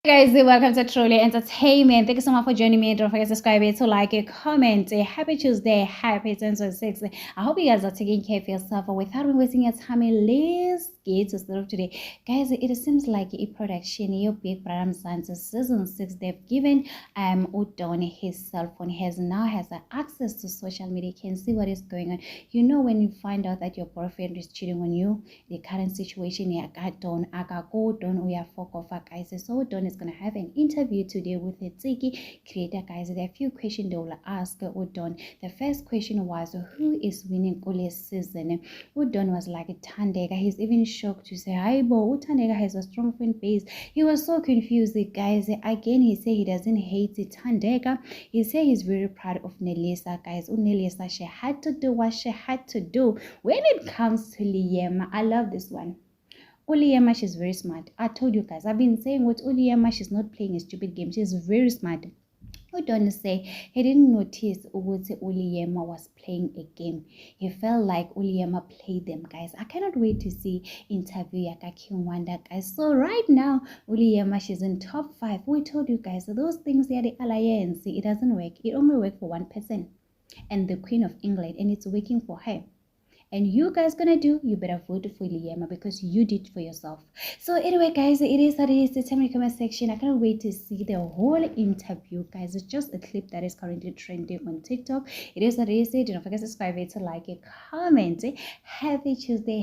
Guys, welcome to Truly Entertainment. Thank you so much for joining me. Don't forget to subscribe, to like, a comment. Happy Tuesday, happy 1026. I hope you guys are taking care of yourself. Without wasting your time, let's get to start today. Guys, it seems like a production, your Big Brother Mzansi season 6, they've given Udon his cell phone. He now has access to social media. You can see what is going on. You know, when you find out that your boyfriend is cheating on you, the current situation, we are fuck off, guys. So Udon is going to have an interview today with the Tiki creator, guys. There are a few questions they will ask Udon. The first question was, who is winning Ole's season? Udon was like, Thandeka. He's even shocked to say, hi, bo, Thandeka has a strong fan base. He was so confused, guys. Again, he said he doesn't hate Thandeka. He said he's very proud of Nelisa, guys. Nelisa, she had to do what she had to do. When it comes to Liam, I love this one. Uliema, she's very smart. I told you guys, I've been saying with Uliema, she's not playing a stupid game. She's very smart. Udon say he didn't notice Uliema was playing a game. He felt like Uliema played them, guys. I cannot wait to see interview Yaka Wanda, guys. So right now, Uliema, she's in top 5. We told you guys, those things here, the alliance, it doesn't work. It only works for one person, and the Queen of England, and it's working for her. And you guys gonna do, you better vote for Liema because you did for yourself. So anyway, guys, it is that it is. Tell me in the comment section. I can't wait to see the whole interview, guys. It's just a clip that is currently trending on TikTok. It is that it is. Don't forget to subscribe, to like, a comment. Happy Tuesday,